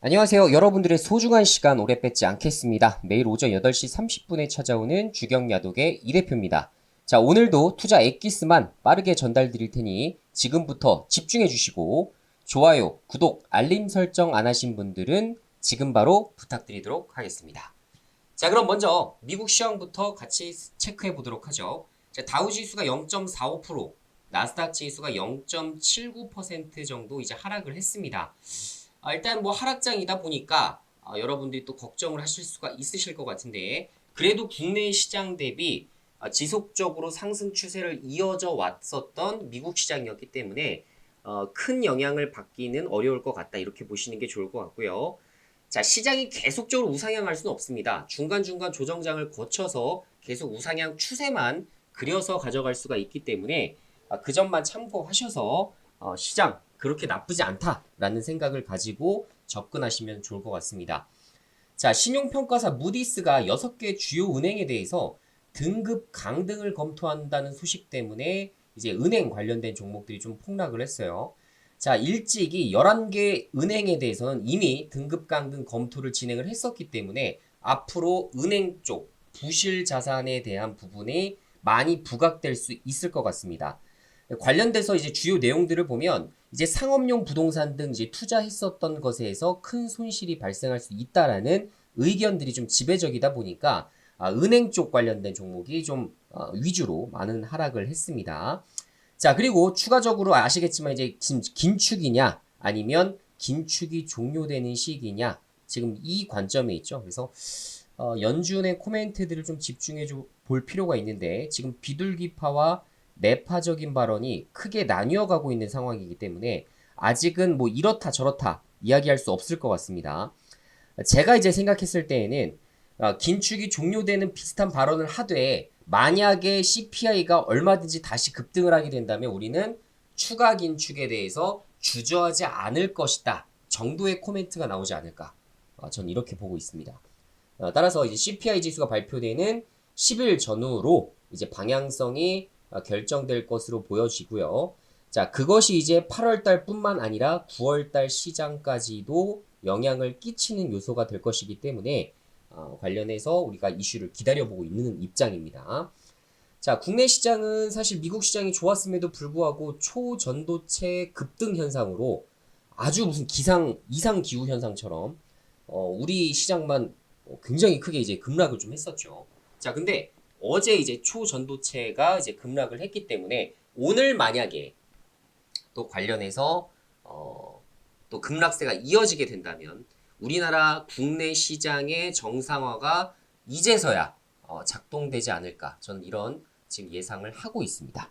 안녕하세요. 여러분들의 소중한 시간 오래 뺏지 않겠습니다. 매일 오전 8시 30분에 찾아오는 주경야독의 이 대표입니다. 자, 오늘도 투자 엑기스만 빠르게 전달 드릴 테니 지금부터 집중해 주시고 좋아요, 구독, 알림 설정 안 하신 분들은 지금 바로 부탁드리도록 하겠습니다. 자, 그럼 먼저 미국 시황부터 같이 체크해 보도록 하죠. 자, 다우 지수가 0.45%, 나스닥 지수가 0.79% 정도 이제 하락을 했습니다. 일단 뭐 하락장이다 보니까 여러분들이 또 걱정을 하실 수가 있으실 것 같은데 그래도 국내 시장 대비 지속적으로 상승 추세를 이어져 왔었던 미국 시장이었기 때문에 큰 영향을 받기는 어려울 것 같다 이렇게 보시는 게 좋을 것 같고요. 자, 시장이 계속적으로 우상향할 수는 없습니다. 중간중간 조정장을 거쳐서 계속 우상향 추세만 그려서 가져갈 수가 있기 때문에 그 점만 참고하셔서 시장 그렇게 나쁘지 않다라는 생각을 가지고 접근하시면 좋을 것 같습니다. 자, 신용평가사 무디스가 6개 주요 은행에 대해서 등급 강등을 검토한다는 소식 때문에 이제 은행 관련된 종목들이 좀 폭락을 했어요. 자, 일찍이 11개 은행에 대해서는 이미 등급 강등 검토를 진행을 했었기 때문에 앞으로 은행 쪽 부실 자산에 대한 부분이 많이 부각될 수 있을 것 같습니다. 관련돼서 이제 주요 내용들을 보면 이제 상업용 부동산 등 이제 투자했었던 것에서 큰 손실이 발생할 수 있다라는 의견들이 좀 지배적이다 보니까 은행 쪽 관련된 종목이 좀 위주로 많은 하락을 했습니다. 자, 그리고 추가적으로 아시겠지만 이제 지금 긴축이냐 아니면 긴축이 종료되는 시기냐 지금 이 관점에 있죠. 그래서 연준의 코멘트들을 좀 집중해 볼 필요가 있는데 지금 비둘기파와 매파적인 발언이 크게 나뉘어 가고 있는 상황이기 때문에 아직은 뭐 이렇다 저렇다 이야기할 수 없을 것 같습니다. 제가 이제 생각했을 때에는 긴축이 종료되는 비슷한 발언을 하되 만약에 CPI가 얼마든지 다시 급등을 하게 된다면 우리는 추가 긴축에 대해서 주저하지 않을 것이다 정도의 코멘트가 나오지 않을까. 전 이렇게 보고 있습니다. 따라서 이제 CPI 지수가 발표되는 10일 전후로 이제 방향성이 결정될 것으로 보여지고요. 자, 그것이 이제 8월 달뿐만 아니라 9월 달 시장까지도 영향을 끼치는 요소가 될 것이기 때문에 관련해서 우리가 이슈를 기다려보고 있는 입장입니다. 자, 국내 시장은 사실 미국 시장이 좋았음에도 불구하고 초전도체 급등 현상으로 아주 무슨 이상 기후 현상처럼 우리 시장만 굉장히 크게 이제 급락을 좀 했었죠. 자, 근데 어제 이제 초전도체가 이제 급락을 했기 때문에 오늘 만약에 또 관련해서 또 급락세가 이어지게 된다면 우리나라 국내 시장의 정상화가 이제서야 작동되지 않을까 저는 이런 지금 예상을 하고 있습니다.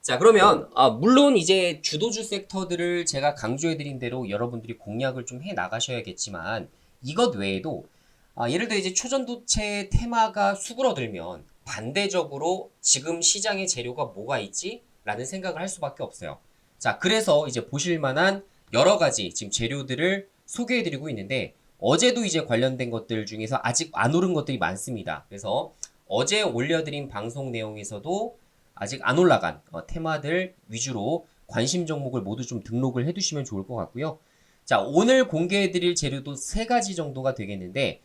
자, 그러면 물론 이제 주도주 섹터들을 제가 강조해드린 대로 여러분들이 공략을 좀 해 나가셔야겠지만 이것 외에도 예를 들어 이제 초전도체 테마가 수그러들면 반대적으로 지금 시장의 재료가 뭐가 있지? 라는 생각을 할 수밖에 없어요. 자, 그래서 이제 보실 만한 여러 가지 지금 재료들을 소개해드리고 있는데 어제도 이제 관련된 것들 중에서 아직 안 오른 것들이 많습니다. 그래서 어제 올려드린 방송 내용에서도 아직 안 올라간 테마들 위주로 관심 종목을 모두 좀 등록을 해두시면 좋을 것 같고요. 자, 오늘 공개해드릴 재료도 세 가지 정도가 되겠는데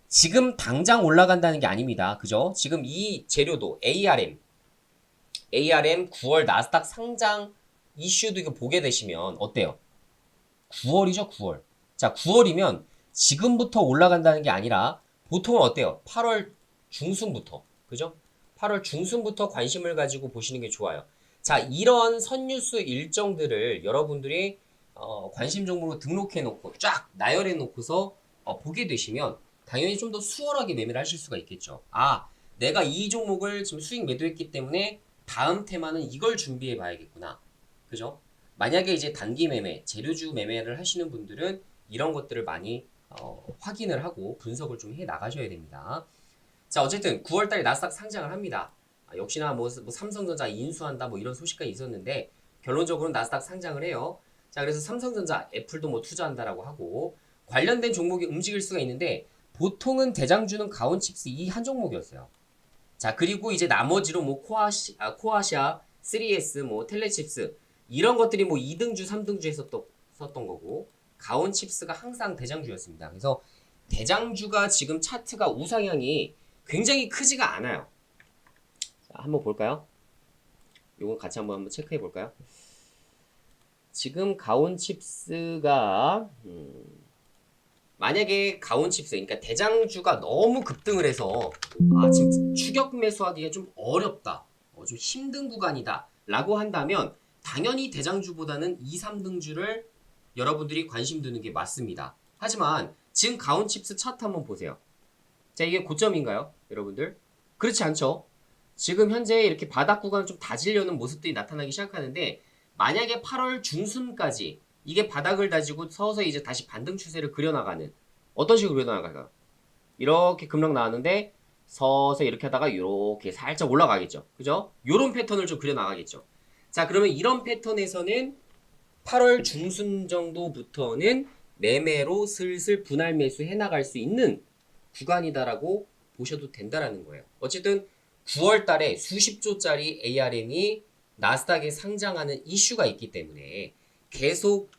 지금 당장 올라간다는 게 아닙니다. 그죠? 지금 이 재료도 ARM 9월 나스닥 상장 이슈도 이거 보게 되시면 어때요? 9월이죠, 9월. 자, 9월이면 지금부터 올라간다는 게 아니라 보통은 어때요? 8월 중순부터. 그죠? 8월 중순부터 관심을 가지고 보시는 게 좋아요. 자, 이런 선뉴스 일정들을 여러분들이 관심 종목으로 등록해 놓고 쫙 나열해 놓고서 보게 되시면 당연히 좀 더 수월하게 매매를 하실 수가 있겠죠. 내가 이 종목을 지금 수익 매도했기 때문에 다음 테마는 이걸 준비해 봐야겠구나. 그죠? 만약에 이제 단기 매매, 재료주 매매를 하시는 분들은 이런 것들을 많이 확인을 하고 분석을 좀 해 나가셔야 됩니다. 자, 어쨌든 9월달에 나스닥 상장을 합니다. 역시나 뭐 삼성전자 인수한다 뭐 이런 소식까지 있었는데 결론적으로는 나스닥 상장을 해요. 자, 그래서 삼성전자, 애플도 뭐 투자한다라고 하고 관련된 종목이 움직일 수가 있는데 보통은 대장주는 가온칩스 이 한 종목이었어요. 자, 그리고 이제 나머지로 뭐 코아샤, 3S, 뭐 텔레칩스 이런 것들이 뭐 2등주, 3등주 했었던 거고 가온칩스가 항상 대장주였습니다. 그래서 대장주가 지금 차트가 우상향이 굉장히 크지가 않아요. 자, 한번 볼까요? 요거 같이 한번 체크해 볼까요? 지금 가온칩스가 만약에 가온칩스, 그러니까 대장주가 너무 급등을 해서 지금 추격 매수하기가 좀 어렵다, 좀 힘든 구간이다 라고 한다면 당연히 대장주보다는 2, 3등주를 여러분들이 관심 두는 게 맞습니다. 하지만 지금 가온칩스 차트 한번 보세요. 자, 이게 고점인가요, 여러분들? 그렇지 않죠? 지금 현재 이렇게 바닥 구간을 좀 다지려는 모습들이 나타나기 시작하는데, 만약에 8월 중순까지 이게 바닥을 다지고 서서히 이제 다시 반등 추세를 그려나가는, 어떤 식으로 그려나갈까요? 이렇게 급락 나왔는데 서서히 이렇게 하다가 이렇게 살짝 올라가겠죠. 그죠? 요런 패턴을 좀 그려나가겠죠. 자, 그러면 이런 패턴에서는 8월 중순 정도부터는 매매로 슬슬 분할 매수 해나갈 수 있는 구간이다라고 보셔도 된다라는 거예요. 어쨌든 9월 달에 수십조짜리 ARM이 나스닥에 상장하는 이슈가 있기 때문에 계속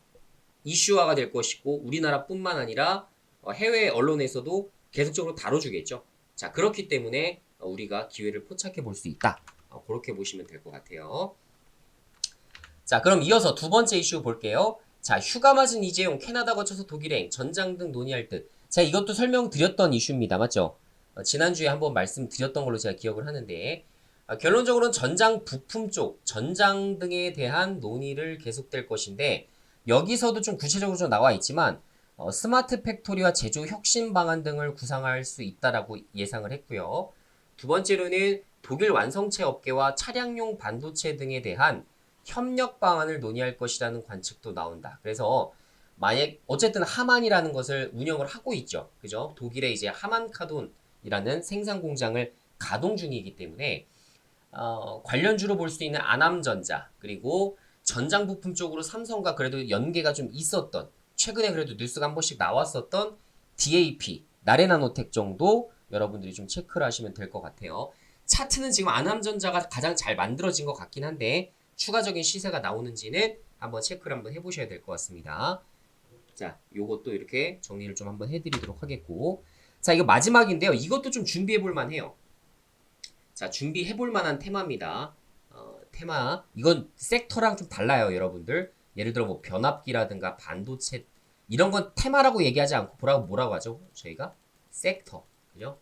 이슈화가 될 것이고, 우리나라뿐만 아니라 해외 언론에서도 계속적으로 다뤄주겠죠. 자, 그렇기 때문에 우리가 기회를 포착해 볼 수 있다. 그렇게 보시면 될 것 같아요. 자, 그럼 이어서 두 번째 이슈 볼게요. 자, 휴가 맞은 이재용 캐나다 거쳐서 독일행 전장 등 논의할 듯. 자, 이것도 설명드렸던 이슈입니다. 맞죠? 지난주에 한번 말씀드렸던 걸로 제가 기억을 하는데, 결론적으로는 전장 부품 쪽, 전장 등에 대한 논의를 계속될 것인데, 여기서도 좀 구체적으로 좀 나와 있지만 스마트 팩토리와 제조 혁신 방안 등을 구상할 수 있다라고 예상을 했고요. 두 번째로는 독일 완성체 업계와 차량용 반도체 등에 대한 협력 방안을 논의할 것이라는 관측도 나온다. 그래서 만약 어쨌든 하만이라는 것을 운영을 하고 있죠. 그죠? 독일의 이제 하만 카돈이라는 생산 공장을 가동 중이기 때문에 관련주로 볼 수 있는 아남전자, 그리고 전장 부품 쪽으로 삼성과 그래도 연계가 좀 있었던, 최근에 그래도 뉴스가 한 번씩 나왔었던 DAP, 나레나노텍 정도 여러분들이 좀 체크를 하시면 될 것 같아요. 차트는 지금 아남전자가 가장 잘 만들어진 것 같긴 한데 추가적인 시세가 나오는지는 한번 체크를 한번 해보셔야 될 것 같습니다. 자, 요것도 이렇게 정리를 좀 한번 해드리도록 하겠고, 자, 이거 마지막인데요. 이것도 좀 준비해볼 만해요. 자, 준비해볼 만한 테마입니다. 테마, 이건 섹터랑 좀 달라요, 여러분들. 예를 들어 뭐 변압기라든가 반도체, 이런 건 테마라고 얘기하지 않고 뭐라고 하죠? 저희가 섹터, 그죠?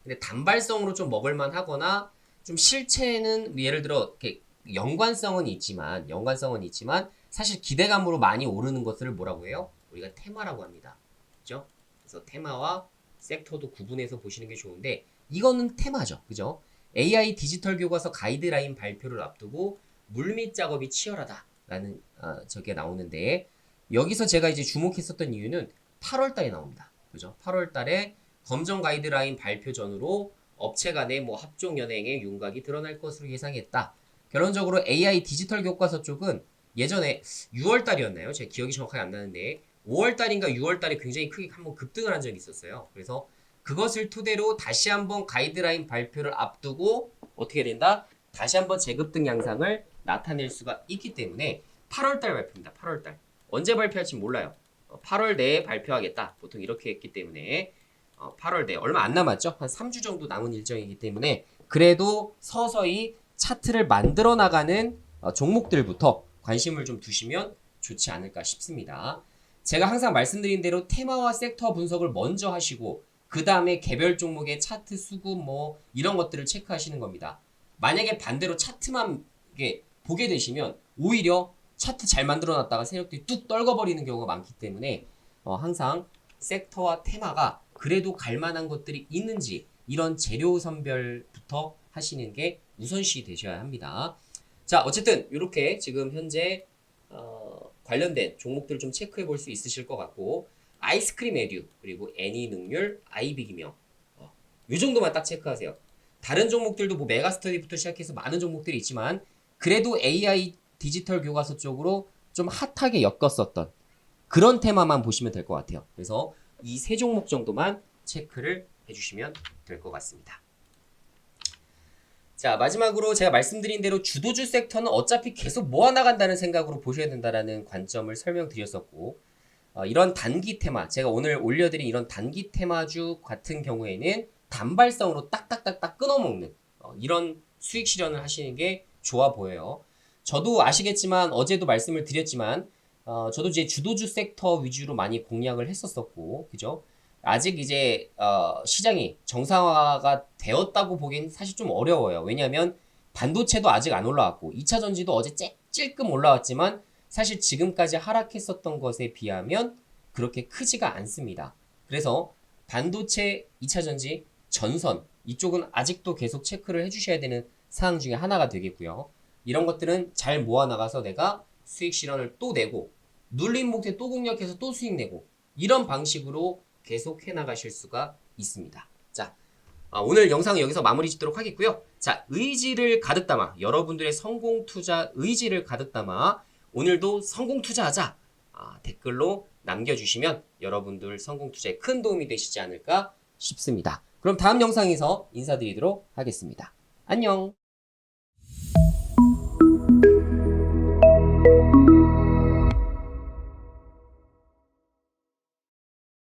근데 단발성으로 좀 먹을만 하거나 좀 실체는 예를 들어 이렇게 연관성은 있지만 사실 기대감으로 많이 오르는 것들을 뭐라고 해요? 우리가 테마라고 합니다. 그죠? 그래서 테마와 섹터도 구분해서 보시는 게 좋은데, 이거는 테마죠. 그죠? AI 디지털 교과서 가이드라인 발표를 앞두고 물밑 작업이 치열하다라는 저게 나오는데, 여기서 제가 이제 주목했었던 이유는 8월 달에 나옵니다. 그죠? 8월 달에 검정 가이드라인 발표 전후로 업체 간의 뭐 합종 연행의 윤곽이 드러날 것으로 예상했다. 결론적으로 AI 디지털 교과서 쪽은 예전에 6월 달이었나요? 제 기억이 정확하게 안 나는데 5월 달인가 6월 달에 굉장히 크게 한번 급등을 한 적이 있었어요. 그래서 그것을 토대로 다시 한번 가이드라인 발표를 앞두고 어떻게 된다? 다시 한번 재급등 양상을 나타낼 수가 있기 때문에 8월 달 발표입니다. 8월 달. 언제 발표할지 몰라요. 8월 내에 발표하겠다. 보통 이렇게 했기 때문에 8월 내 얼마 안 남았죠? 한 3주 정도 남은 일정이기 때문에 그래도 서서히 차트를 만들어 나가는 종목들부터 관심을 좀 두시면 좋지 않을까 싶습니다. 제가 항상 말씀드린 대로 테마와 섹터 분석을 먼저 하시고 그 다음에 개별 종목의 차트 수급 뭐 이런 것들을 체크하시는 겁니다. 만약에 반대로 차트만 이게 보게 되시면 오히려 차트 잘 만들어 놨다가 세력들이 뚝 떨궈버리는 경우가 많기 때문에 항상 섹터와 테마가 그래도 갈만한 것들이 있는지 이런 재료 선별부터 하시는 게 우선시 되셔야 합니다. 자, 어쨌든 이렇게 지금 현재 관련된 종목들을 좀 체크해 볼 수 있으실 것 같고, 아이스크림 에듀, 그리고 애니능률, 아이비기명 이 정도만 딱 체크하세요. 다른 종목들도 뭐 메가스터디부터 시작해서 많은 종목들이 있지만 그래도 AI 디지털 교과서 쪽으로 좀 핫하게 엮었었던 그런 테마만 보시면 될 것 같아요. 그래서 이 세 종목 정도만 체크를 해주시면 될 것 같습니다. 자, 마지막으로 제가 말씀드린 대로 주도주 섹터는 어차피 계속 모아나간다는 생각으로 보셔야 된다는 관점을 설명드렸었고, 이런 단기 테마, 제가 오늘 올려드린 이런 단기 테마주 같은 경우에는 단발성으로 딱딱딱딱 끊어먹는 이런 수익 실현을 하시는 게 좋아 보여요. 저도 아시겠지만 어제도 말씀을 드렸지만 저도 이제 주도주 섹터 위주로 많이 공략을 했었었고, 그죠? 아직 이제 시장이 정상화가 되었다고 보기엔 사실 좀 어려워요. 왜냐하면 반도체도 아직 안 올라왔고 2차 전지도 어제 찔끔 올라왔지만 사실 지금까지 하락했었던 것에 비하면 그렇게 크지가 않습니다. 그래서 반도체, 2차 전지, 전선 이쪽은 아직도 계속 체크를 해주셔야 되는 사항 중에 하나가 되겠고요. 이런 것들은 잘 모아나가서 내가 수익 실현을 또 내고 눌린 목표에 또 공략해서 또 수익 내고 이런 방식으로 계속 해나가실 수가 있습니다. 자, 오늘 영상은 여기서 마무리 짓도록 하겠고요. 자, 의지를 가득 담아 여러분들의 성공 투자 의지를 가득 담아 오늘도 성공 투자하자 댓글로 남겨주시면 여러분들 성공 투자에 큰 도움이 되시지 않을까 싶습니다. 그럼 다음 영상에서 인사드리도록 하겠습니다. 안녕.